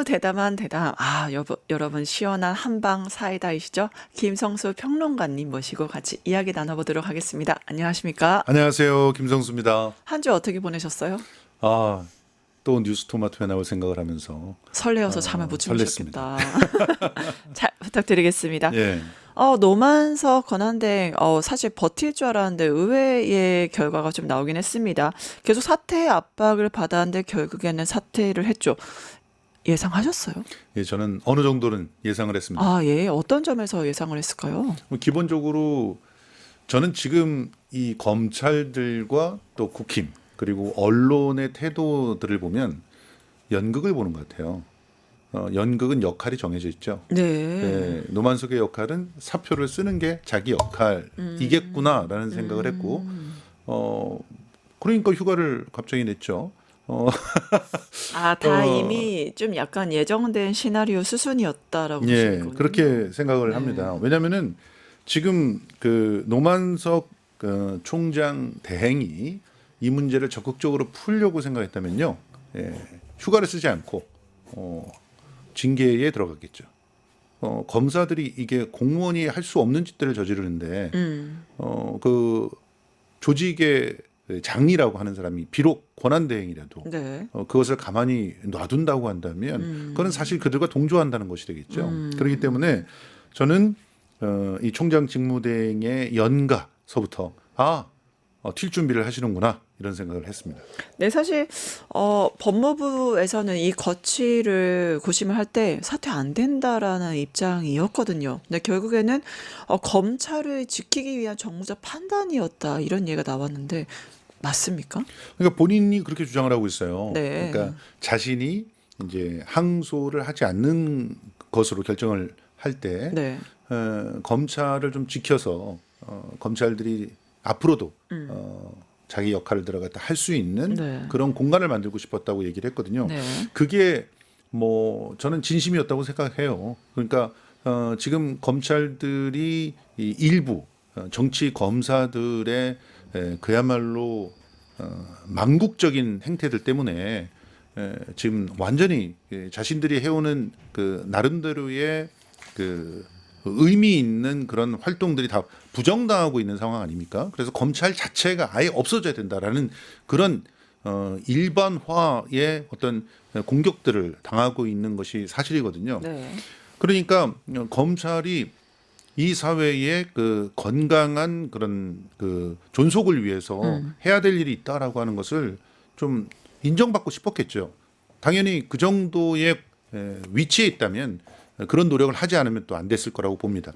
아주 대담한 대담. 여러분 시원한 한방 사이다이시죠? 김성수 평론가님 모시고 같이 이야기 나눠보도록 하겠습니다. 안녕하십니까? 안녕하세요. 김성수입니다. 한 주 어떻게 보내셨어요? 아, 또 뉴스토마토에 나올 생각을 하면서 설레어서 잠을 못 설렜습니다. 주무셨겠다. 잘 부탁드리겠습니다. 예, 노만석 권한대행 사실 버틸 줄 알았는데 의외의 결과가 좀 나오긴 했습니다. 계속 사퇴 압박을 받았는데 결국에는 사퇴를 했죠. 예상하셨어요? 예, 저는 어느 정도는 예상을 했습니다. 예. 어떤 점에서 예상을 했을까요? 기본적으로 저는 지금 이 검찰들과 또 국힘 그리고 언론의 태도들을 보면 연극을 보는 것 같아요. 연극은 역할이 정해져 있죠. 네. 예, 노만석의 역할은 사표를 쓰는 게 자기 역할이겠구나라는 생각을 했고, 그러니까 휴가를 갑자기 냈죠. 다 어, 이미 좀 약간 예정된 시나리오 수순이었다라고 보시는 예, 거군요. 그렇게 생각을 네. 합니다. 왜냐하면은 지금 그 노만석 총장 대행이 이 문제를 적극적으로 풀려고 생각했다면요, 예, 휴가를 쓰지 않고 징계에 들어갔겠죠. 검사들이 이게 공무원이 할 수 없는 짓들을 저지르는데 그 조직의 장이라고 하는 사람이 비록 권한대행이라도 네. 그것을 가만히 놔둔다고 한다면 그건 사실 그들과 동조한다는 것이 되겠죠. 그렇기 때문에 저는 이 총장 직무대행의 연가서부터 튈 준비를 하시는구나 이런 생각을 했습니다. 네, 사실 법무부에서는 이 거취를 고심을 할 때 사퇴 안 된다라는 입장이었거든요. 근데 결국에는 검찰을 지키기 위한 정무적 판단이었다 이런 얘기가 나왔는데 맞습니까? 그러니까 본인이 그렇게 주장을 하고 있어요. 네. 그러니까 자신이 이제 항소를 하지 않는 것으로 결정을 할 때 네. 검찰을 좀 지켜서 검찰들이 앞으로도 자기 역할을 들어갔다 할 수 있는 네. 그런 공간을 만들고 싶었다고 얘기를 했거든요. 네. 그게 뭐 저는 진심이었다고 생각해요. 그러니까 지금 검찰들이 이 일부 정치 검사들의 그야말로 망국적인 행태들 때문에 지금 완전히 자신들이 해오는 그 나름대로의 그 의미 있는 그런 활동들이 다 부정당하고 있는 상황 아닙니까? 그래서 검찰 자체가 아예 없어져야 된다라는 그런 일반화의 어떤 공격들을 당하고 있는 것이 사실이거든요. 네. 그러니까 검찰이 이 사회의 그 건강한 그런 그 존속을 위해서 해야 될 일이 있다라고 하는 것을 좀 인정받고 싶었겠죠. 당연히 그 정도의 위치에 있다면 그런 노력을 하지 않으면 또 안 됐을 거라고 봅니다.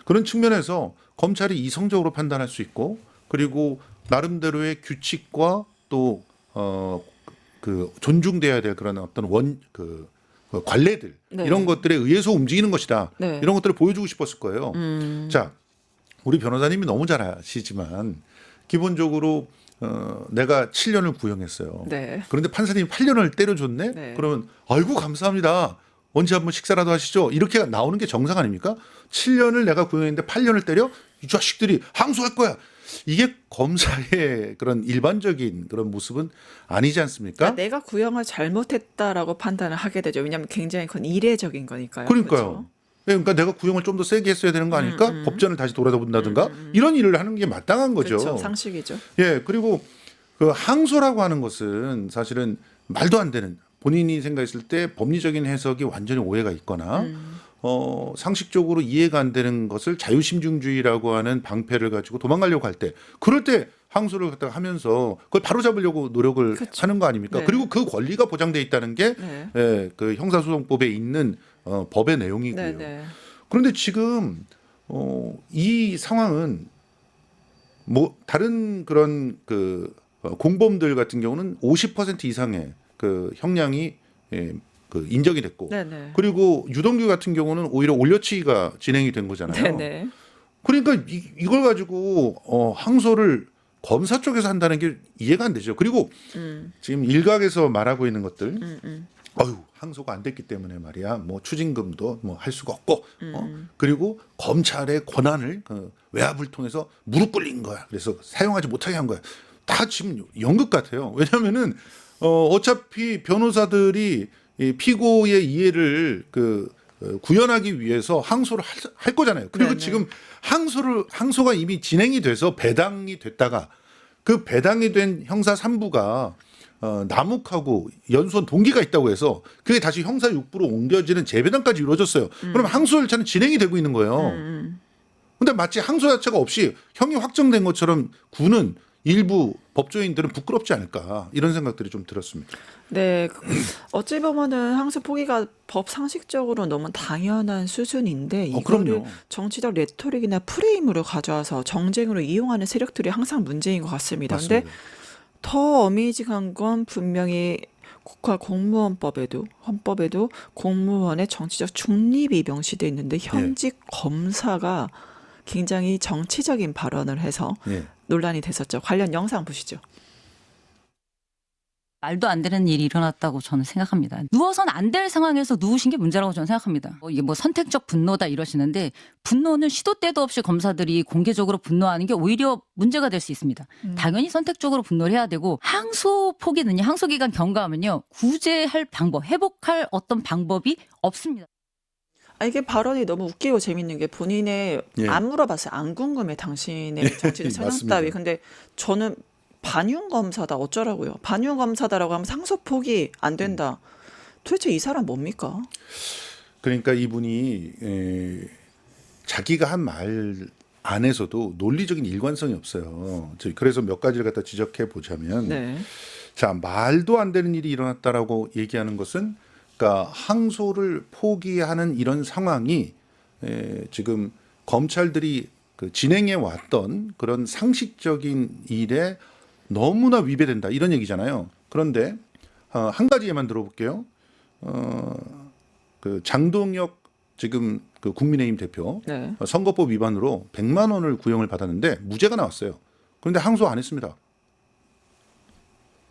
그런 측면에서 검찰이 이성적으로 판단할 수 있고 그리고 나름대로의 규칙과 또 그 존중돼야 될 그런 어떤 그 관례들 네. 이런 것들에 의해서 움직이는 것이다. 네. 이런 것들을 보여주고 싶었을 거예요. 자, 우리 변호사님이 너무 잘 아시지만 기본적으로 내가 7년을 구형했어요. 네. 그런데 판사님이 8년을 때려줬네? 네. 그러면 아이고 감사합니다. 언제 한번 식사라도 하시죠. 이렇게 나오는 게 정상 아닙니까? 7년을 내가 구형했는데 8년을 때려? 이 자식들이 항소할 거야. 이게 검사의 그런 일반적인 그런 모습은 아니지 않습니까? 그러니까 내가 구형을 잘못했다라고 판단을 하게 되죠. 왜냐하면 굉장히 그건 이례적인 거니까요. 그러니까요. 그렇죠? 그러니까 내가 구형을 좀 더 세게 했어야 되는 거 아닐까? 법전을 다시 돌아다 본다든가 이런 일을 하는 게 마땅한 거죠. 그렇죠. 상식이죠. 예, 그리고 그 항소라고 하는 것은 사실은 말도 안 되는 본인이 생각했을 때 법리적인 해석이 완전히 오해가 있거나 상식적으로 이해가 안 되는 것을 자유심증주의라고 하는 방패를 가지고 도망가려고 할 때 그럴 때 항소를 갖다가 하면서 그걸 바로잡으려고 노력을 그렇죠. 하는 거 아닙니까? 네. 그리고 그 권리가 보장돼 있다는 게 네. 그 형사소송법에 있는 법의 내용이고요. 네, 네. 그런데 지금 이 상황은 뭐 다른 그런 그 공범들 같은 경우는 50% 이상의 그 형량이 그 인정이 됐고 네, 네. 그리고 유동규 같은 경우는 오히려 올려치기가 진행이 된 거잖아요. 네, 네. 그러니까 이걸 가지고 항소를 검사 쪽에서 한다는 게 이해가 안 되죠. 그리고 지금 일각에서 말하고 있는 것들 항소가 안 됐기 때문에 말이야. 뭐 추징금도 뭐 할 수가 없고 그리고 검찰의 권한을 그 외압을 통해서 무릎 꿇린 거야. 그래서 사용하지 못하게 한 거야. 다 지금 연극 같아요. 왜냐하면은 어차피 변호사들이 이 피고의 이해를 구현하기 위해서 항소를 할 거잖아요. 그리고 네네. 지금 항소가 이미 진행이 돼서 배당이 됐다가 그 배당이 된 형사 3부가 남욱하고 연수원 동기가 있다고 해서 그게 다시 형사 6부로 옮겨지는 재배당까지 이루어졌어요. 그럼 항소 절차는 진행이 되고 있는 거예요. 근데 마치 항소 자체가 없이 형이 확정된 것처럼 구는 일부 법조인들은 부끄럽지 않을까 이런 생각들이 좀 들었습니다. 네, 어찌 보면은 항소 포기가 법 상식적으로 너무 당연한 수준인데 이거를 그럼요. 정치적 레토릭이나 프레임으로 가져와서 정쟁으로 이용하는 세력들이 항상 문제인 것 같습니다. 근데 맞습니다. 더 어메이징한 건 분명히 국가 공무원법에도 헌법에도 공무원의 정치적 중립이 명시돼 있는데 현직 검사가 굉장히 정치적인 발언을 해서 예. 논란이 됐었죠. 관련 영상 보시죠. 말도 안 되는 일이 일어났다고 저는 생각합니다. 누워선 안 될 상황에서 누우신 게 문제라고 저는 생각합니다. 이게 선택적 분노다 이러시는데 분노는 시도 때도 없이 검사들이 공개적으로 분노하는 게 오히려 문제가 될 수 있습니다. 당연히 선택적으로 분노를 해야 되고 항소 포기는요. 항소 기간 경과하면요. 구제할 방법, 회복할 어떤 방법이 없습니다. 이게 발언이 너무 웃기고 재밌는 게 본인의 안 물어봤어요. 안 궁금해 당신의 정치적 성향 맞습니다. 따위. 근데 저는 반윤 검사다 어쩌라고요. 반윤 검사다라고 하면 상소 포기 안 된다. 도대체 이 사람 뭡니까? 그러니까 이분이 자기가 한 말 안에서도 논리적인 일관성이 없어요. 그래서 몇 가지를 갖다 지적해 보자면 네. 자, 말도 안 되는 일이 일어났다라고 얘기하는 것은 그러니까 항소를 포기하는 이런 상황이 지금 검찰들이 진행해 왔던 그런 상식적인 일에 너무나 위배된다 이런 얘기잖아요. 그런데 한 가지 예만 들어볼게요. 장동혁 지금 국민의힘 대표 네. 선거법 위반으로 100만 원을 구형을 받았는데 무죄가 나왔어요. 그런데 항소 안 했습니다.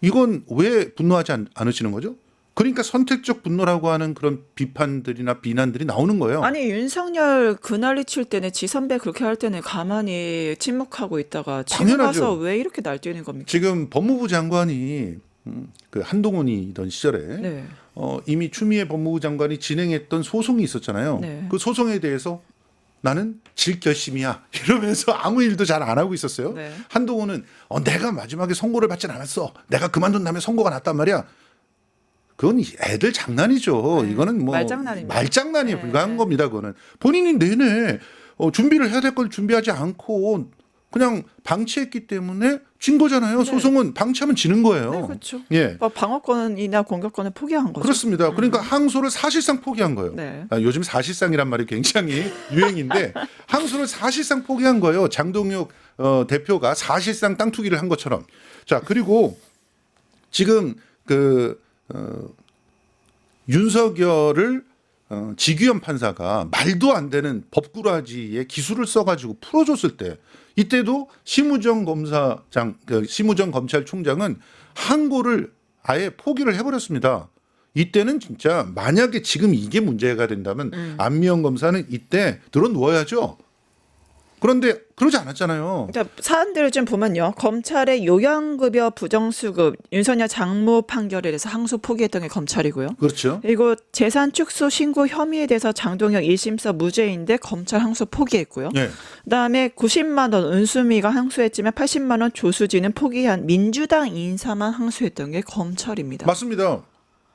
이건 왜 분노하지 않으시는 거죠? 그러니까 선택적 분노라고 하는 그런 비판들이나 비난들이 나오는 거예요. 아니 윤석열 그날리 칠 때는 지선배 그렇게 할 때는 가만히 침묵하고 있다가 지금 당연하죠. 와서 왜 이렇게 날뛰는 겁니까? 지금 법무부 장관이 한동훈이던 시절에 네. 이미 추미애 법무부 장관이 진행했던 소송이 있었잖아요. 네. 그 소송에 대해서 나는 질 결심이야 이러면서 아무 일도 잘 안 하고 있었어요. 네. 한동훈은 내가 마지막에 선고를 받진 않았어. 내가 그만둔 다음에 선고가 났단 말이야. 그건 애들 장난이죠. 네. 이거는 말장난입니다. 말장난에 네. 불과한 겁니다. 그거는 본인이 내내 준비를 해야 될 걸 준비하지 않고 그냥 방치했기 때문에 진 거잖아요. 네. 소송은 방치하면 지는 거예요. 네, 그렇죠. 예. 방어권이나 공격권을 포기한 거죠. 그렇습니다. 그러니까 항소를 사실상 포기한 거예요. 네. 요즘 사실상이란 말이 굉장히 유행인데 항소를 사실상 포기한 거예요. 장동혁 대표가 사실상 땅 투기를 한 것처럼. 자, 그리고 지금 윤석열을 지규현 판사가 말도 안 되는 법꾸라지의 기술을 써가지고 풀어줬을 때 이때도 심우정 검찰총장은 항고를 아예 포기를 해버렸습니다. 이때는 진짜 만약에 지금 이게 문제가 된다면 안미영 검사는 이때 들어 누워야죠. 그런데 그러지 않았잖아요. 그러니까 사안들을 좀 보면요. 검찰의 요양급여 부정수급 윤석열 장모 판결에 대해서 항소 포기했던 게 검찰이고요. 그렇죠. 그리고 재산 축소 신고 혐의에 대해서 장동혁 1심사 무죄인데 검찰 항소 포기했고요. 네. 그다음에 90만 원 은수미가 항소했지만 80만 원 조수진은 포기한 민주당 인사만 항소했던 게 검찰입니다. 맞습니다.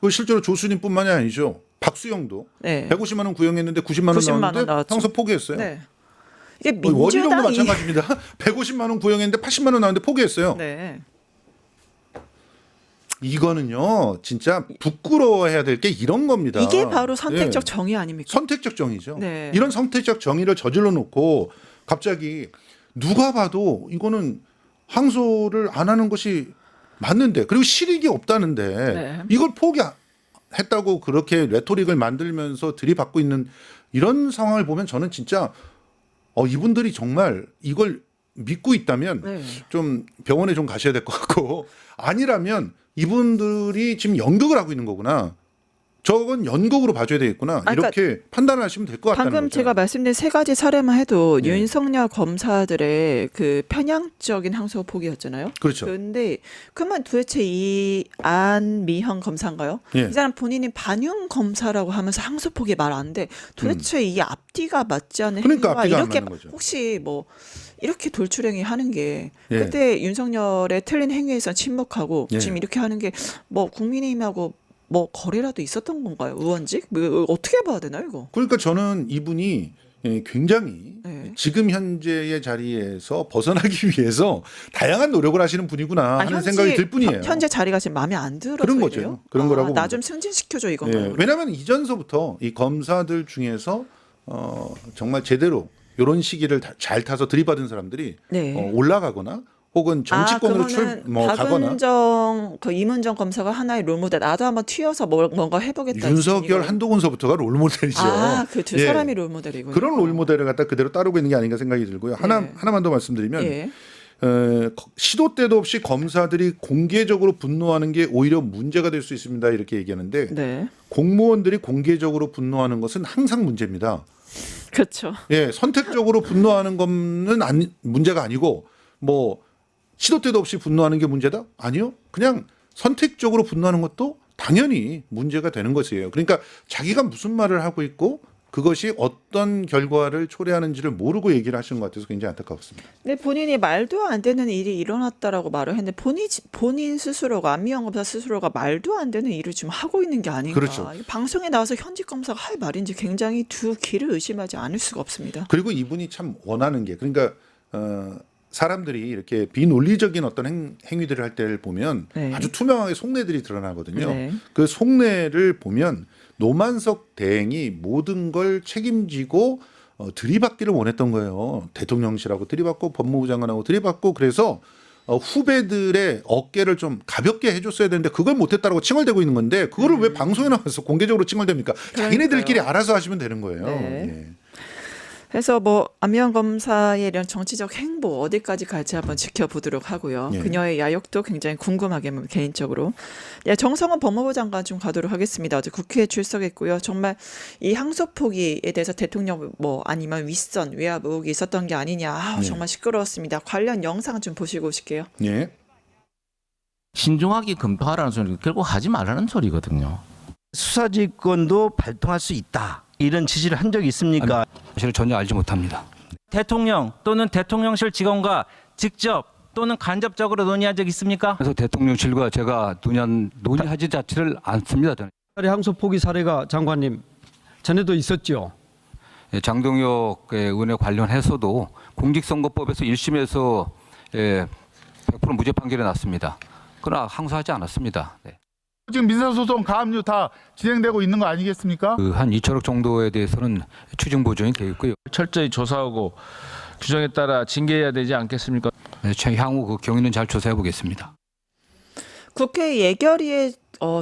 실제로 조수님뿐만이 아니죠. 박수영도 네. 150만 원 구형했는데 90만 원 90만 원 나왔는데 나왔죠. 항소 포기했어요. 네. 이게 원희룡도 민주당이 마찬가지입니다. 150만 원 구형했는데 80만 원 나왔는데 포기했어요. 네. 이거는요, 진짜 부끄러워해야 될 게 이런 겁니다. 이게 바로 선택적 예. 정의 아닙니까? 선택적 정의죠. 네. 이런 선택적 정의를 저질러 놓고 갑자기 누가 봐도 이거는 항소를 안 하는 것이 맞는데 그리고 실익이 없다는데 네. 이걸 포기했다고 그렇게 레토릭을 만들면서 들이받고 있는 이런 상황을 보면 저는 진짜 이분들이 정말 이걸 믿고 있다면 네. 좀 병원에 좀 가셔야 될 것 같고 아니라면 이분들이 지금 연극을 하고 있는 거구나. 저건 연극으로 봐줘야 되겠구나. 그러니까 이렇게 판단을 하시면 될 것 같다는 방금 거죠. 제가 말씀드린 세 가지 사례만 해도 예. 윤석열 검사들의 그 편향적인 항소폭이었잖아요. 그렇죠. 그런데 그러면 도대체 이 안미형 검사인가요? 예. 이 사람 본인이 반윤 검사라고 하면서 항소폭이 말 안 돼. 도대체 이 앞뒤가 맞지 않는 그러니까 행위와 앞뒤가 안 이렇게 맞는 거죠. 혹시 뭐 이렇게 돌출행위 하는 게 예. 그때 윤석열의 틀린 행위에서 침묵하고 예. 지금 이렇게 하는 게 뭐 국민의힘하고 뭐 거래라도 있었던 건가요? 의원직? 뭐 어떻게 봐야 되나요, 이거? 그러니까 저는 이분이 굉장히 네. 지금 현재의 자리에서 벗어나기 위해서 다양한 노력을 하시는 분이구나 하는 생각이 들 뿐이에요. 현재 자리가 지금 마음에 안 들어서 그런 거죠. 이래요? 그런 거라고 나 봅니다. 좀 승진시켜줘 이건가요? 예, 왜냐하면 이전서부터 이 검사들 중에서 정말 제대로 이런 시기를 잘 타서 들이받은 사람들이 네. 올라가거나 혹은 정치권으로 가거나 박은정 그 이문정 검사가 하나의 롤모델. 나도 한번 튀어서 뭔가 해보겠다. 윤석열 한동훈서부터가 롤모델이죠. 그 두 예. 사람이 롤모델이군요. 그런 롤모델을 갖다 그대로 따르고 있는 게 아닌가 생각이 들고요. 하나만 더 말씀드리면 예. 시도 때도 없이 검사들이 공개적으로 분노하는 게 오히려 문제가 될 수 있습니다. 이렇게 얘기하는데 네. 공무원들이 공개적으로 분노하는 것은 항상 문제입니다. 그렇죠. 예, 선택적으로 분노하는 거는 문제가 아니고 뭐 시도 때도 없이 분노하는 게 문제다? 아니요. 그냥 선택적으로 분노하는 것도 당연히 문제가 되는 것이에요. 그러니까 자기가 무슨 말을 하고 있고 그것이 어떤 결과를 초래하는지를 모르고 얘기를 하시는 것 같아서 굉장히 안타깝습니다. 근데 본인이 말도 안 되는 일이 일어났다라고 말을 했는데 본인 스스로가 안미영 검사 스스로가 말도 안 되는 일을 지금 하고 있는 게 아닌가. 그렇죠. 방송에 나와서 현직 검사가 할 말인지 굉장히 두 귀를 의심하지 않을 수가 없습니다. 그리고 이분이 참 원하는 게 그러니까 사람들이 이렇게 비논리적인 어떤 행위들을 할 때를 보면 네. 아주 투명하게 속내들이 드러나거든요. 네. 그 속내를 보면 노만석 대행이 모든 걸 책임지고 들이받기를 원했던 거예요. 대통령실하고 들이받고 법무부 장관하고 들이받고 그래서 후배들의 어깨를 좀 가볍게 해줬어야 되는데 그걸 못했다라고 칭얼대고 있는 건데 그거를 왜 방송에 나와서 공개적으로 칭얼댑니까? 자기네들끼리 알아서 하시면 되는 거예요. 네. 예. 그래서 뭐 안미영 검사의 이런 정치적 행보 어디까지 갈지 한번 지켜보도록 하고요. 예. 그녀의 야욕도 굉장히 궁금하게 개인적으로. 예, 정성원 법무부 장관 좀 가도록 하겠습니다. 어제 국회에 출석했고요. 정말 이 항소포기에 대해서 대통령 뭐 아니면 윗선 외압 의혹이 있었던 게 아니냐. 정말 시끄러웠습니다. 관련 영상 좀 보시고 오실게요. 예. 신중하게 검토하라는 소리 결국 하지 말라는 소리거든요. 수사지휘권도 발동할 수 있다. 이런 지시를 한 적이 있습니까? 사실 전혀 알지 못합니다. 대통령 또는 대통령실 직원과 직접 또는 간접적으로 논의한 적 있습니까? 그래서 대통령실과 제가 논의하지 자체를 않습니다. 저는. 항소 포기 사례가 장관님 전에도 있었죠. 장동혁 의원에 관련해서도 공직선거법에서 1심에서 100% 무죄 판결이 났습니다. 그러나 항소하지 않았습니다. 네. 지금 민사소송 가압류 다 진행되고 있는 거 아니겠습니까? 한 2천억 정도에 대해서는 추징 보전이 되어 있고요. 철저히 조사하고 규정에 따라 징계해야 되지 않겠습니까? 향후 그 경위는 잘 조사해 보겠습니다. 국회 예결위에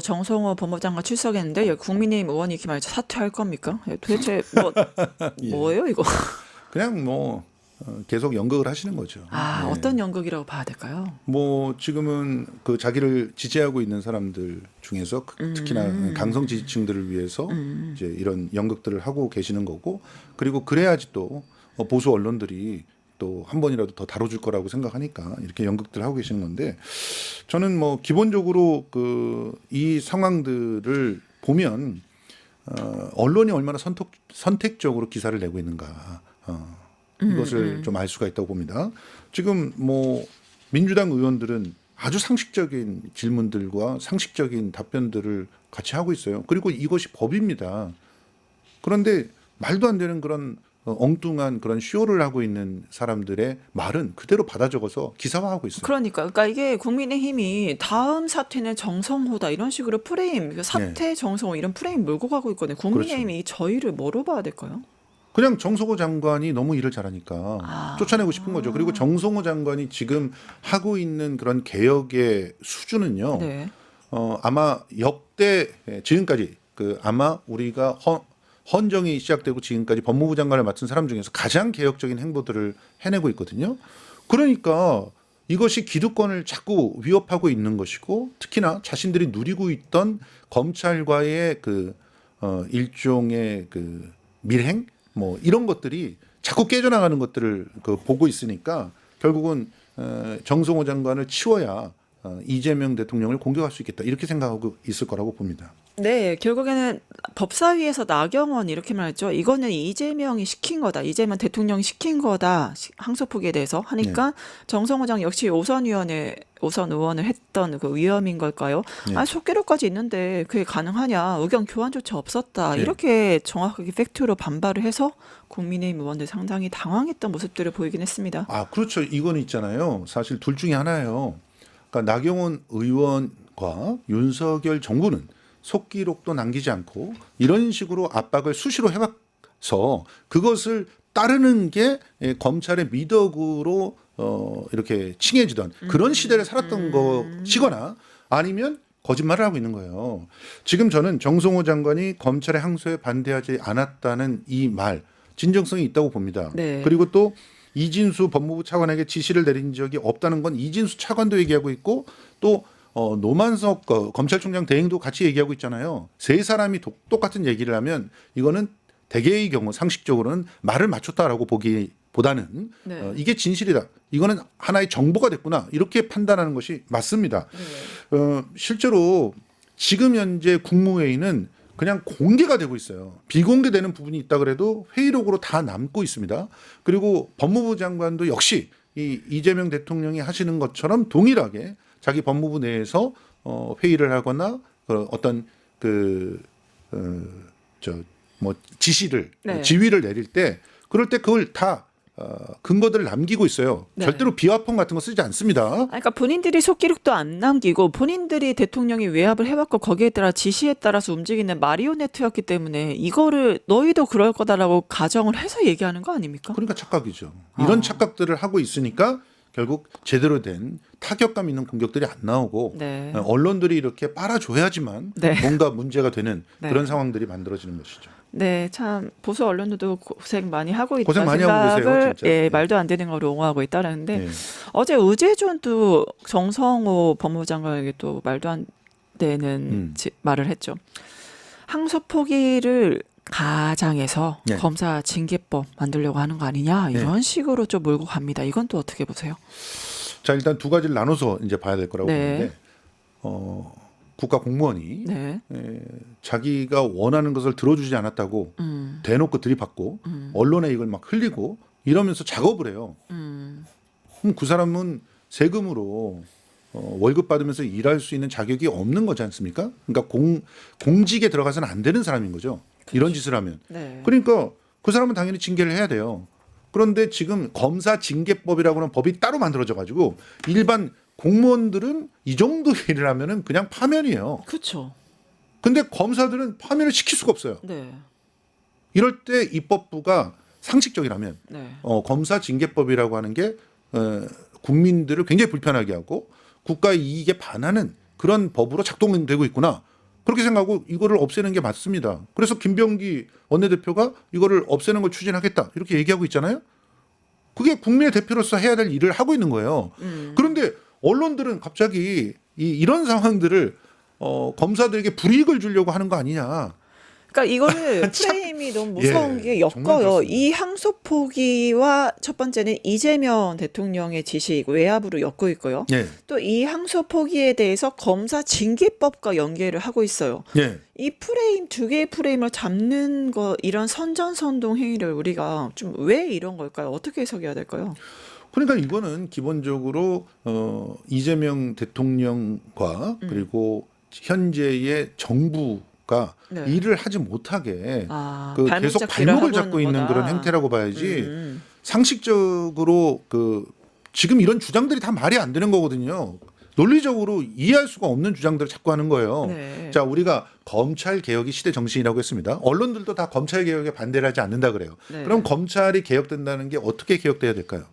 정성호 법무장관 출석했는데 여기 국민의힘 의원이 이렇게 말해서 사퇴할 겁니까? 도대체 뭐예요 이거? 그냥 뭐 계속 연극을 하시는 거죠. 네. 어떤 연극이라고 봐야 될까요? 뭐 지금은 그 자기를 지지하고 있는 사람들 중에서 특히나 강성 지지층들을 위해서 이제 이런 연극들을 하고 계시는 거고 그리고 그래야지 또 보수 언론들이 또 한 번이라도 더 다뤄줄 거라고 생각하니까 이렇게 연극들 하고 계시는 건데 저는 뭐 기본적으로 그 이 상황들을 보면 언론이 얼마나 선택적으로 기사를 내고 있는가. 이것을 좀 알 수가 있다고 봅니다. 지금 뭐 민주당 의원들은 아주 상식적인 질문들과 상식적인 답변들을 같이 하고 있어요. 그리고 이것이 법입니다. 그런데 말도 안 되는 그런 엉뚱한 그런 쇼를 하고 있는 사람들의 말은 그대로 받아 적어서 기사화하고 있어요. 그러니까 이게 국민의힘이 다음 사태는 정성호다 이런 식으로 프레임, 사태 정성호 이런 프레임 몰고 가고 있거든요. 국민의힘이 저희를 뭐로 봐야 될까요? 그냥 정성호 장관이 너무 일을 잘하니까 쫓아내고 싶은 거죠. 그리고 정성호 장관이 지금 하고 있는 그런 개혁의 수준은요. 네. 아마 역대 지금까지 아마 우리가 헌정이 시작되고 지금까지 법무부 장관을 맡은 사람 중에서 가장 개혁적인 행보들을 해내고 있거든요. 그러니까 이것이 기득권을 자꾸 위협하고 있는 것이고 특히나 자신들이 누리고 있던 검찰과의 그 일종의 그 밀행 뭐 이런 것들이 자꾸 깨져나가는 것들을 그 보고 있으니까 결국은 정성호 장관을 치워야 이재명 대통령을 공격할 수 있겠다 이렇게 생각하고 있을 거라고 봅니다. 네, 결국에는 법사위에서 나경원 이렇게 말했죠. 이거는 이재명이 시킨 거다. 이재명 대통령이 시킨 거다. 항소 포기에 대해서 하니까 정성호 장 역시 오선 의원을 했던 그 위험인 걸까요? 네. 아, 속기록까지 있는데 그게 가능하냐? 의견 교환조차 없었다. 네. 이렇게 정확하게 팩트로 반발을 해서 국민의힘 의원들 상당히 당황했던 모습들을 보이긴 했습니다. 아, 그렇죠. 이건 있잖아요. 사실 둘 중에 하나예요. 그러니까 나경원 의원과 윤석열 정부는 속기록도 남기지 않고 이런 식으로 압박을 수시로 해와서 그것을 따르는 게 검찰의 미덕으로 이렇게 칭해지던 그런 시대를 살았던 것이거나 아니면 거짓말을 하고 있는 거예요. 지금 저는 정성호 장관이 검찰의 항소에 반대하지 않았다는 이 말 진정성이 있다고 봅니다. 네. 그리고 또 이진수 법무부 차관에게 지시를 내린 적이 없다는 건 이진수 차관도 얘기하고 있고 또 노만석 검찰총장 대행도 같이 얘기하고 있잖아요. 세 사람이 똑같은 얘기를 하면 이거는 대개의 경우 상식적으로는 말을 맞췄다라고 보기보다는 네. 이게 진실이다. 이거는 하나의 정보가 됐구나. 이렇게 판단하는 것이 맞습니다. 네. 실제로 지금 현재 국무회의는 그냥 공개가 되고 있어요. 비공개되는 부분이 있다 그래도 회의록으로 다 남고 있습니다. 그리고 법무부 장관도 역시 이재명 대통령이 하시는 것처럼 동일하게 자기 법무부 내에서 회의를 하거나 어떤 지시를 네. 지휘를 내릴 때 그럴 때 그걸 다 근거들을 남기고 있어요. 네. 절대로 비화폰 같은 거 쓰지 않습니다. 그러니까 본인들이 속기록도 안 남기고 본인들이 대통령이 외압을 해왔고 거기에 따라 지시에 따라서 움직이는 마리오네트였기 때문에 이거를 너희도 그럴 거다라고 가정을 해서 얘기하는 거 아닙니까? 그러니까 착각이죠. 이런 착각들을 하고 있으니까 결국 제대로 된 타격감 있는 공격들이 안 나오고 네. 언론들이 이렇게 빨아줘야지만 네. 뭔가 문제가 되는 네. 그런 상황들이 만들어지는 것이죠. 네, 참 보수 언론들도 고생 많이 하고 있다 고생 많이 하고 계세요, 생각을 진짜. 네. 말도 안 되는 걸 옹호하고 있다라는데 네. 어제 의제존도 정성호 법무부 장관에게 또 말도 안 되는 말을 했죠. 항소 포기를 가장해서 네. 검사 징계법 만들려고 하는 거 아니냐 이런 식으로 좀 몰고 갑니다. 이건 또 어떻게 보세요? 자, 일단 두 가지를 나눠서 이제 봐야 될 거라고 네. 보는데 국가 공무원이 네. 자기가 원하는 것을 들어주지 않았다고 대놓고 들이받고 언론에 이걸 막 흘리고 이러면서 작업을 해요. 그럼 그 사람은 세금으로 월급 받으면서 일할 수 있는 자격이 없는 거지 않습니까? 그러니까 공직에 들어가서는 안 되는 사람인 거죠. 그렇죠. 이런 짓을 하면. 네. 그러니까 그 사람은 당연히 징계를 해야 돼요. 그런데 지금 검사 징계법이라고는 법이 따로 만들어져 가지고 일반 공무원들은 이 정도 일을 하면은 그냥 파면이에요. 그렇죠. 근데 검사들은 파면을 시킬 수가 없어요. 네. 이럴 때 입법부가 상식적이라면 네. 검사 징계법이라고 하는 게 국민들을 굉장히 불편하게 하고 국가의 이익에 반하는 그런 법으로 작동되고 있구나. 그렇게 생각하고 이거를 없애는 게 맞습니다. 그래서 김병기 원내대표가 이거를 없애는 걸 추진하겠다. 이렇게 얘기하고 있잖아요. 그게 국민의 대표로서 해야 될 일을 하고 있는 거예요. 그런데 언론들은 갑자기 이런 상황들을 검사들에게 불이익을 주려고 하는 거 아니냐. 그러니까 이거를 프레임이 너무 무서운 예, 게 정말 엮어요. 그렇습니다. 이 항소 포기와 첫 번째는 이재명 대통령의 지시이고 외압으로 엮고 있고요. 예. 또 이 항소 포기에 대해서 검사 징계법과 연계를 하고 있어요. 예. 이 프레임 두 개의 프레임을 잡는 거 이런 선전선동 행위를 우리가 좀 왜 이런 걸까요? 어떻게 해석해야 될까요? 그러니까 이거는 기본적으로 이재명 대통령과 그리고 현재의 정부가 네. 일을 하지 못하게 발목 계속 잡기를 발목을 하고 잡고 있는 있는 거다. 그런 행태라고 봐야지 상식적으로 지금 이런 주장들이 다 말이 안 되는 거거든요. 논리적으로 이해할 수가 없는 주장들을 자꾸 하는 거예요. 네. 자, 우리가 검찰 개혁이 시대 정신이라고 했습니다. 언론들도 다 검찰 개혁에 반대를 하지 않는다 그래요. 네. 그럼 검찰이 개혁된다는 게 어떻게 개혁돼야 될까요?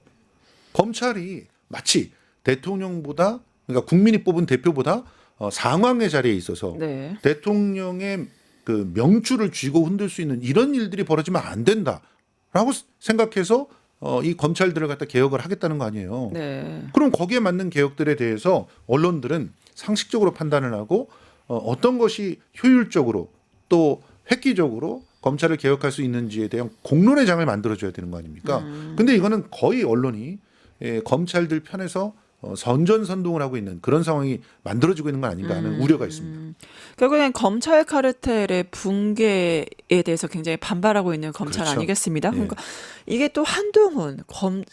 검찰이 마치 대통령보다 그러니까 국민이 뽑은 대표보다 상황의 자리에 있어서 네. 대통령의 그 명줄을 쥐고 흔들 수 있는 이런 일들이 벌어지면 안 된다라고 생각해서 이 검찰들을 갖다 개혁을 하겠다는 거 아니에요. 네. 그럼 거기에 맞는 개혁들에 대해서 언론들은 상식적으로 판단을 하고 어떤 것이 효율적으로 또 획기적으로 검찰을 개혁할 수 있는지에 대한 공론의 장을 만들어줘야 되는 거 아닙니까? 근데 이거는 거의 언론이 검찰들 편에서 선전선동을 하고 있는 그런 상황이 만들어지고 있는 건 아닌가 하는 우려가 있습니다. 결국엔 검찰 카르텔의 붕괴에 대해서 굉장히 반발하고 있는 검찰 그렇죠. 아니겠습니다. 예. 그러니까 이게 또 한동훈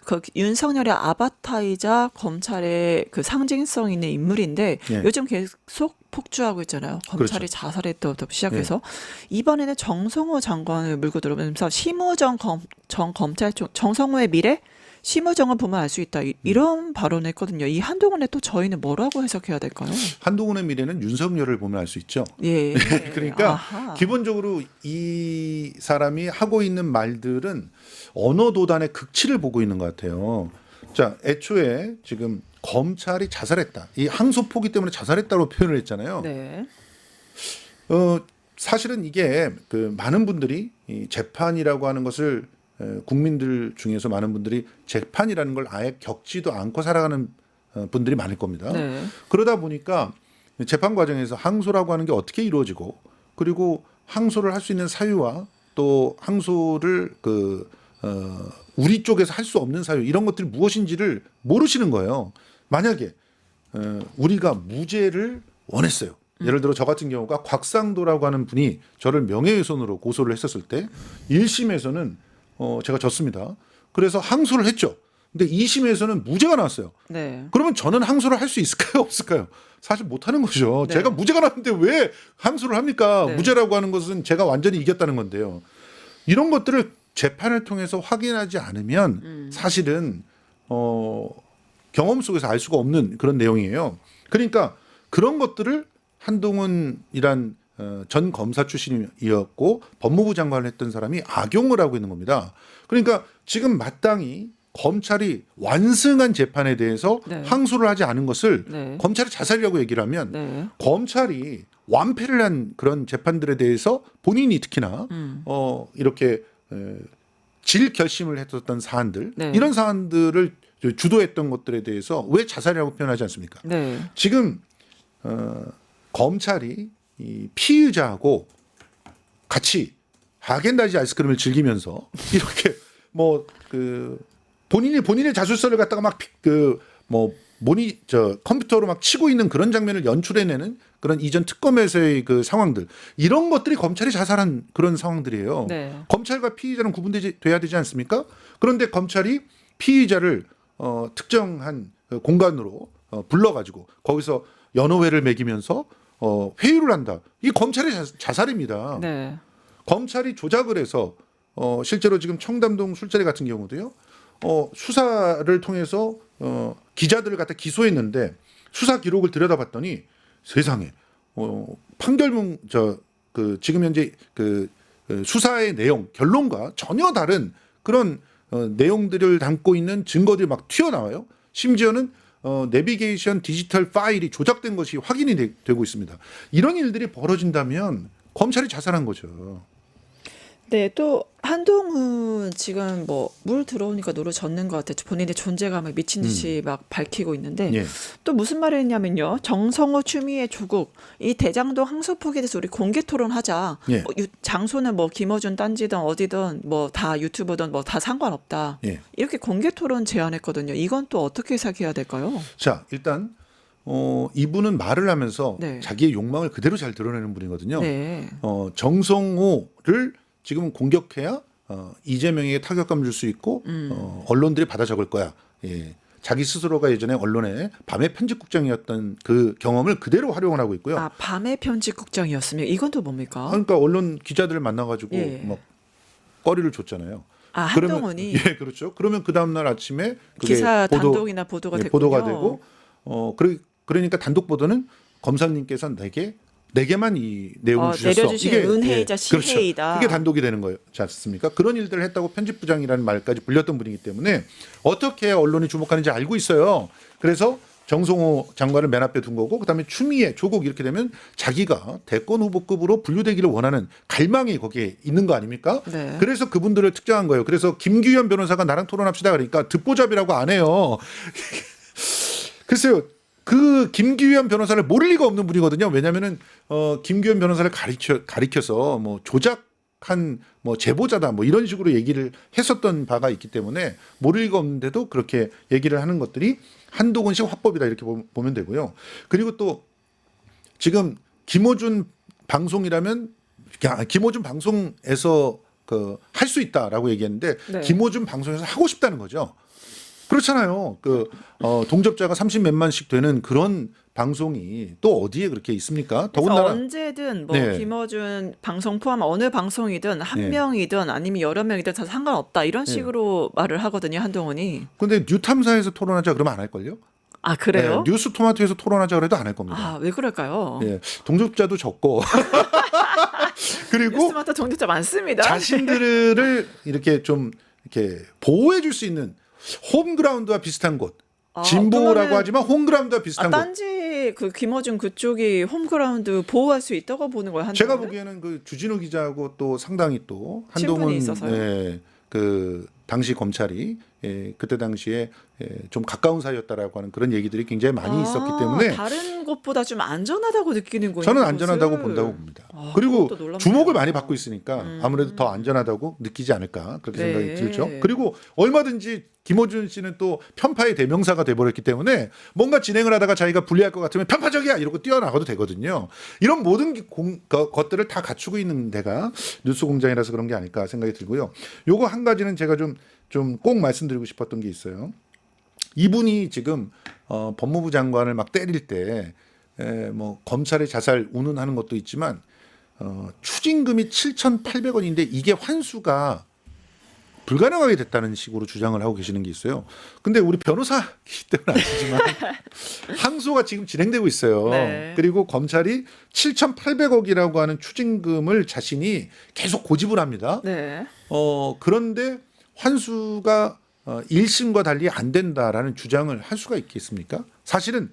그 윤석열의 아바타이자 검찰의 그 상징성 있는 인물인데 예. 요즘 계속 폭주하고 있잖아요. 검찰이 그렇죠. 자살했다부터 시작해서 이번에는 정성호 장관을 물고 들어오면서 심우정 전 검찰총 정성호의 미래 심우정을 보면 알 수 있다. 이런 발언을 했거든요. 이 한동훈에 또 저희는 뭐라고 해석해야 될까요? 한동훈의 미래는 윤석열을 보면 알 수 있죠. 예. 그러니까 아하. 기본적으로 이 사람이 하고 있는 말들은 언어 도단의 극치를 보고 있는 것 같아요. 자, 애초에 지금 검찰이 자살했다. 이 항소포기 때문에 자살했다고 표현을 했잖아요. 네. 사실은 이게 그 많은 분들이 이 재판이라고 하는 것을 국민들 중에서 많은 분들이 재판이라는 걸 아예 겪지도 않고 살아가는 분들이 많을 겁니다. 네. 그러다 보니까 재판 과정에서 항소라고 하는 게 어떻게 이루어지고 그리고 항소를 할 수 있는 사유와 또 항소를 우리 쪽에서 할 수 없는 사유 이런 것들이 무엇인지를 모르시는 거예요. 만약에 우리가 무죄를 원했어요. 예를 들어 저 같은 경우가 곽상도라고 하는 분이 저를 명예훼손으로 고소를 했었을 때 1심에서는 제가 졌습니다. 그래서 항소를 했죠. 근데 2심에서는 무죄가 나왔어요. 네. 그러면 저는 항소를 할 수 있을까요? 없을까요? 사실 못하는 거죠. 네. 제가 무죄가 나왔는데 왜 항소를 합니까? 네. 무죄라고 하는 것은 제가 완전히 이겼다는 건데요. 이런 것들을 재판을 통해서 확인하지 않으면 사실은 경험 속에서 알 수가 없는 그런 내용이에요. 그러니까 그런 것들을 한동훈이란 전 검사 출신이었고 법무부 장관을 했던 사람이 악용을 하고 있는 겁니다. 그러니까 지금 마땅히 검찰이 완승한 재판에 대해서 네. 항소를 하지 않은 것을 네. 검찰이 자살이라고 얘기를 하면 네. 검찰이 완패를 한 그런 재판들에 대해서 본인이 특히나 이렇게 질 결심을 했었던 사안들 네. 이런 사안들을 주도했던 것들에 대해서 왜 자살이라고 표현하지 않습니까? 네. 지금 검찰이 이 피의자하고 같이 하겐다즈 아이스크림을 즐기면서 이렇게 본인의 자술서를 갖다가 막 컴퓨터로 막 치고 있는 그런 장면을 연출해내는 그런 이전 특검에서의 그 상황들 이런 것들이 검찰이 자살한 그런 상황들이에요. 네. 검찰과 피의자는 구분돼야 되지 않습니까? 그런데 검찰이 피의자를 특정한 공간으로 불러가지고 거기서 연호회를 먹이면서 회유를 한다. 이 검찰의 자살입니다. 네. 검찰이 조작을 해서 실제로 지금 청담동 술자리 같은 경우도요. 수사를 통해서 기자들을 갖다 기소했는데 수사 기록을 들여다봤더니 세상에 판결문 지금 현재 수사의 내용 결론과 전혀 다른 그런 내용들을 담고 있는 증거들이 막 튀어나와요. 심지어는 내비게이션 디지털 파일이 조작된 것이 확인이 되고 있습니다. 이런 일들이 벌어진다면 검찰이 자살한 거죠. 네, 또 한동훈 지금 물 들어오니까 노려졌는 것 같아요. 본인의 존재감을 미친 듯이 막 밝히고 있는데 예. 또 무슨 말을 했냐면요. 정성호 추미애 조국 이 대장동 항소포기에 대해서 우리 공개 토론하자. 예. 장소는 김어준 딴지든 어디든 다 유튜브든 다 상관없다. 예. 이렇게 공개 토론 제안했거든요. 이건 또 어떻게 해석해야 될까요? 자, 일단 이분은 말을 하면서 네. 자기의 욕망을 그대로 잘 드러내는 분이거든요. 네. 정성호를 지금 공격해야 이재명에게 타격감을 줄 수 있고 언론들이 받아 적을 거야. 예. 자기 스스로가 예전에 언론에 밤의 편집국장이었던 그 경험을 그대로 활용을 하고 있고요. 아, 밤의 편집국장이었으면 이건 또 뭡니까? 그러니까 언론 기자들을 만나가지고 예. 막 거리를 줬잖아요. 아, 그러면- 한동훈이 예, 그렇죠. 그러면 그 다음 날 아침에 그게 기사 단독이나 보도가 됐군요. 보도가 되고 그러니까 단독 보도는 검사님께서 내게만 이 내용을 주셨어. 내려주신 은혜이자 그렇죠. 시혜이다. 그게 단독이 되는 거지 않습니까? 그런 일들을 했다고 편집부장이라는 말까지 불렸던 분이기 때문에 어떻게 언론이 주목하는지 알고 있어요. 그래서 정성호 장관을 맨 앞에 둔 거고 그다음에 추미애, 조국 이렇게 되면 자기가 대권 후보급으로 분류되기를 원하는 갈망이 거기에 있는 거 아닙니까? 네. 그래서 그분들을 특정한 거예요. 그래서 김규현 변호사가 나랑 토론합시다 그러니까 듣보잡이라고 안 해요. 글쎄요. 그 김규현 변호사를 모를 리가 없는 분이거든요. 왜냐하면은 김규현 변호사를 가리켜서 뭐 조작한 뭐 제보자다 뭐 이런 식으로 얘기를 했었던 바가 있기 때문에 모를 리가 없는데도 그렇게 얘기를 하는 것들이 한동훈식 화법이다 이렇게 보면 되고요. 그리고 또 지금 김어준 방송이라면 김어준 방송에서 그 할 수 있다라고 얘기했는데 네. 김어준 방송에서 하고 싶다는 거죠. 그렇잖아요. 그 동접자가 30몇만씩 되는 그런 방송이 또 어디에 그렇게 있습니까? 그래서 더군다나 언제든 뭐 네. 김어준 방송 포함 어느 방송이든 한 네. 명이든 아니면 여러 명이든 다 상관없다 이런 식으로 말을 하거든요. 한동훈이. 근데 뉴탐사에서 토론하자 그러면 안 할 걸요? 아 그래요? 네, 뉴스 토마토에서 토론하자 그래도 안 할 겁니다. 아 왜 그럴까요? 예, 동접자도 적고 그리고 뉴스마다 정직자 많습니다. 자신들을 이렇게 좀 이렇게 보호해 줄 수 있는 홈그라운드와 비슷한 곳. 진보라고 그러면은- 하지만 홈그라운드와 비슷한 곳. 딴지 그 김어준 그쪽이 홈그라운드 보호할 수 있다고 보는 거예요. 한동훈은? 제가 보기에는 그 주진우 기자하고 또 상당히 또 한동훈 친분이 있어서요? 예, 그 당시 검찰이 그때 당시에 좀 가까운 사이였다라고 하는 그런 얘기들이 굉장히 많이 있었기 때문에 다른 곳보다 좀 안전하다고 느끼는군요. 저는 그것을. 안전하다고 본다고 봅니다. 아, 그리고 그것도 놀랍네요. 주목을 많이 받고 있으니까 아무래도 더 안전하다고 느끼지 않을까 그렇게 네. 생각이 들죠. 그리고 얼마든지 김어준 씨는 또 편파의 대명사가 돼버렸기 때문에 뭔가 진행을 하다가 자기가 불리할 것 같으면 편파적이야 이러고 뛰어나가도 되거든요. 이런 모든 것들을 다 갖추고 있는 데가 뉴스공장이라서 그런 게 아닐까 생각이 들고요. 요거 한 가지는 제가 좀 꼭 말씀드리고 싶었던 게 있어요. 이분이 지금 법무부 장관을 막 때릴 때 뭐 검찰의 자살 운운하는 것도 있지만 추징금이 7,800원인데 이게 환수가 불가능하게 됐다는 식으로 주장을 하고 계시는 게 있어요. 근데 우리 변호사이기 때문에 아시지만 항소가 지금 진행되고 있어요. 네. 그리고 검찰이 7,800억이라고 하는 추징금을 자신이 계속 고집을 합니다. 네. 그런데 환수가 1심과 달리 안 된다라는 주장을 할 수가 있겠습니까? 사실은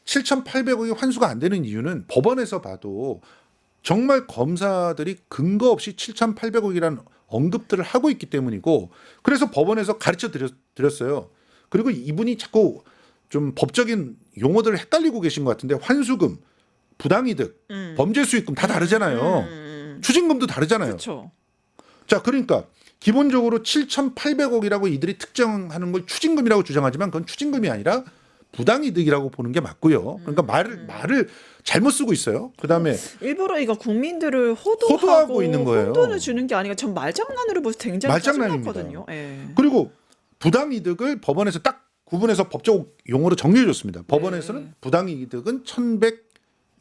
7,800억이 환수가 안 되는 이유는 법원에서 봐도 정말 검사들이 근거 없이 7,800억이라는 언급들을 하고 있기 때문이고 그래서 법원에서 가르쳐 드렸어요. 그리고 이분이 자꾸 좀 법적인 용어들을 헷갈리고 계신 것 같은데 환수금, 부당이득, 범죄수익금 다 다르잖아요. 추징금도 다르잖아요. 그렇죠. 자, 그러니까 기본적으로 7,800억이라고 이들이 특정하는 걸 추징금이라고 주장하지만 그건 추징금이 아니라 부당이득이라고 보는 게 맞고요. 그러니까 말을 잘못 쓰고 있어요. 그다음에 일부러 이거 국민들을 호도하고 있는 거예요. 혼돈을 주는 게 아니라 전 말장난으로 보서 굉장히 말장난입니다. 짜증났거든요. 예. 그리고 부당이득을 법원에서 딱 구분해서 법적 용어로 정리해 줬습니다. 법원에서는 부당이득은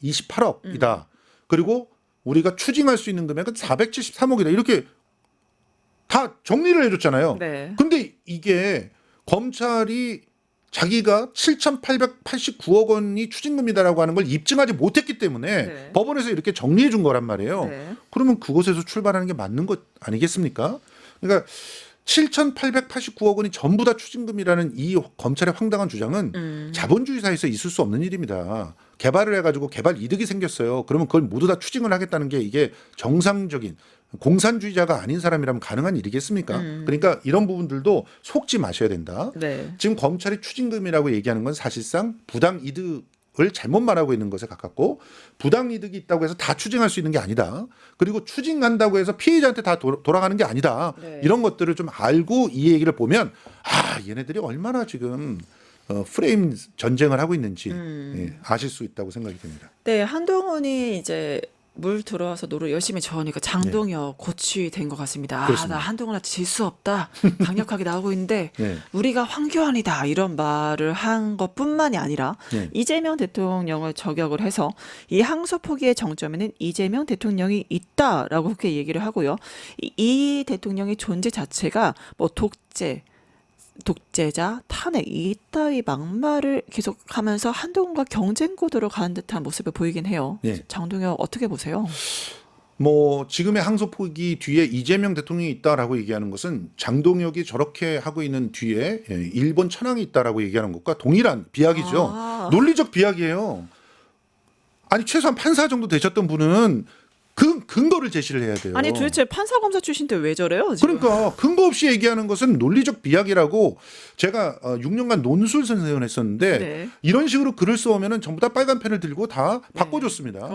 1,128억이다. 그리고 우리가 추징할 수 있는 금액은 473억이다. 이렇게 다 정리를 해줬잖아요. 네. 근데 이게 검찰이 자기가 7,889억 원이 추징금이다라고 하는 걸 입증하지 못했기 때문에 네. 법원에서 이렇게 정리해 준 거란 말이에요. 네. 그러면 그곳에서 출발하는 게 맞는 것 아니겠습니까? 그러니까 7,889억 원이 전부 다 추징금이라는 이 검찰의 황당한 주장은 자본주의 사회에서 있을 수 없는 일입니다. 개발을 해가지고 개발 이득이 생겼어요. 그러면 그걸 모두 다 추징을 하겠다는 게 이게 정상적인 공산주의자가 아닌 사람이라면 가능한 일이겠습니까? 그러니까 이런 부분들도 속지 마셔야 된다. 네. 지금 검찰이 추징금이라고 얘기하는 건 사실상 부당이득을 잘못 말하고 있는 것에 가깝고 부당이득이 있다고 해서 다 추징할 수 있는 게 아니다. 그리고 추징한다고 해서 피해자한테 다 돌아가는 게 아니다. 네. 이런 것들을 좀 알고 이 얘기를 보면 얘네들이 얼마나 지금 프레임 전쟁을 하고 있는지 아실 수 있다고 생각이 듭니다. 네, 한동훈이 이제 물 들어와서 노를 열심히 저으니까 장동혁 고취된 것 같습니다. 그렇습니다. 나 한동훈한테 질 수 없다. 강력하게 나오고 있는데 네. 우리가 황교안이다 이런 말을 한 것뿐만이 아니라 네. 이재명 대통령을 저격을 해서 이 항소 포기의 정점에는 이재명 대통령이 있다라고 그렇게 얘기를 하고요. 이 대통령의 존재 자체가 뭐 독재자, 탄핵 이따위 막말을 계속하면서 한동훈과 경쟁 구도로 가는 듯한 모습을 보이긴 해요. 네. 장동혁 어떻게 보세요? 뭐 지금의 항소 포기 뒤에 이재명 대통령이 있다라고 얘기하는 것은 장동혁이 저렇게 하고 있는 뒤에 일본 천황이 있다라고 얘기하는 것과 동일한 비약이죠. 논리적 비약이에요. 아니 최소한 판사 정도 되셨던 분은 그 근거를 제시를 해야 돼요. 아니 도대체 판사 검사 출신인데 왜 저래요? 지금? 그러니까 근거 없이 얘기하는 것은 논리적 비약이라고 제가 6년간 논술 선생을 했었는데 네. 이런 식으로 글을 써오면은 전부 다 빨간 펜을 들고 다 바꿔줬습니다.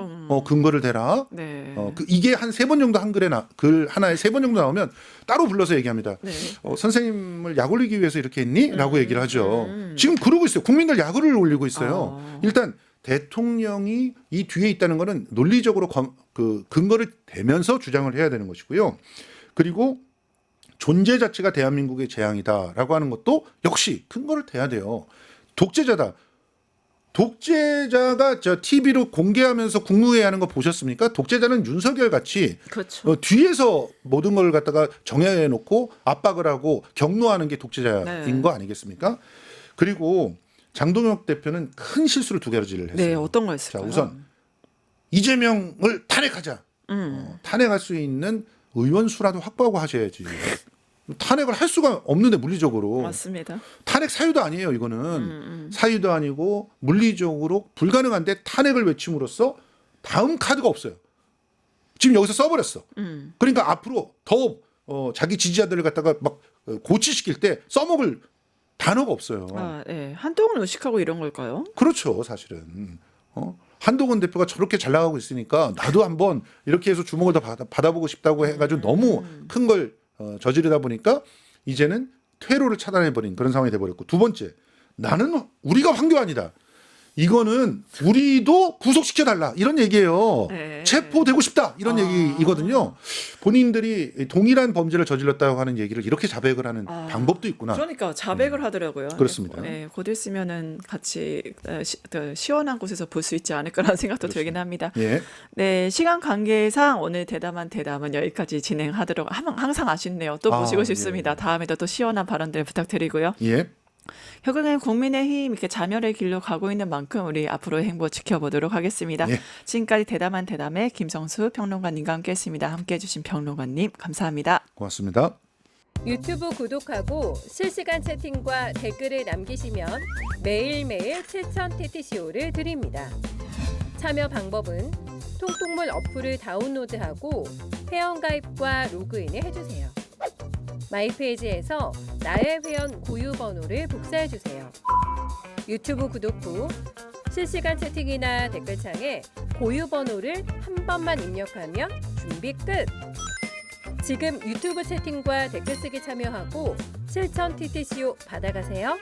근거를 대라. 네. 이게 한 3번 정도 한 글 하나에 3번 정도 나오면 따로 불러서 얘기합니다. 네. 선생님을 약 올리기 위해서 이렇게 했니? 라고 얘기를 하죠. 지금 그러고 있어요. 국민들 약을 올리고 있어요. 일단 대통령이 이 뒤에 있다는 것은 논리적으로 그 근거를 대면서 주장을 해야 되는 것이고요. 그리고 존재 자체가 대한민국의 재앙이다라고 하는 것도 역시 근거를 대야 돼요. 독재자다. 독재자가 저 TV로 공개하면서 국무회의 하는 거 보셨습니까? 독재자는 윤석열 같이 그렇죠. 뒤에서 모든 걸 갖다가 정해 놓고 압박을 하고 경로하는 게 독재자인 거 아니겠습니까? 그리고 장동혁 대표는 큰 실수를 2가지를 했어요. 네, 어떤 자, 거였을까요? 우선 이재명을 탄핵하자. 탄핵할 수 있는 의원 수라도 확보하고 하셔야지. 탄핵을 할 수가 없는데 물리적으로. 맞습니다. 탄핵 사유도 아니에요. 이거는 사유도 아니고 물리적으로 불가능한데 탄핵을 외침으로써 다음 카드가 없어요. 지금 여기서 써버렸어. 그러니까 앞으로 더 자기 지지자들을 갖다가 막 고치시킬 때 써먹을 단어가 없어요. 아, 네. 한동훈 의식하고 이런 걸까요? 그렇죠, 사실은. 한동훈 대표가 저렇게 잘 나가고 있으니까 나도 한번 이렇게 해서 주목을 더 받아보고 싶다고 해가지고 너무 큰 걸 저지르다 보니까 이제는 퇴로를 차단해버린 그런 상황이 돼버렸고, 2번째, 나는 우리가 황교안이다. 이거는 우리도 구속시켜달라 이런 얘기예요. 네. 체포되고 싶다 이런 얘기이거든요. 본인들이 동일한 범죄를 저질렀다고 하는 얘기를 이렇게 자백을 하는 방법도 있구나. 그러니까 자백을 하더라고요. 그렇습니다. 네, 곧 있으면은 같이 시원한 곳에서 볼 수 있지 않을까라는 생각도 들긴 합니다. 예. 네, 시간 관계상 오늘 대담한 대담은 여기까지 진행하도록 항상 아쉽네요. 또 모시고 싶습니다. 예. 다음에도 또 시원한 발언들 부탁드리고요. 예. 결국엔 국민의힘 이렇게 자멸의 길로 가고 있는 만큼 우리 앞으로의 행보 지켜보도록 하겠습니다. 예. 지금까지 대담한 대담의 김성수 평론가님과 함께했습니다. 함께해 주신 평론가님 감사합니다. 고맙습니다. 유튜브 구독하고 실시간 채팅과 댓글을 남기시면 매일매일 7,000TTCO를 드립니다. 참여 방법은 통통물 어플을 다운로드하고 회원가입과 로그인을 해주세요. 마이페이지에서 나의 회원 고유 번호를 복사해주세요. 유튜브 구독 후 실시간 채팅이나 댓글창에 고유 번호를 한 번만 입력하면 준비 끝! 지금 유튜브 채팅과 댓글 쓰기 참여하고 실천 TTCO 받아가세요.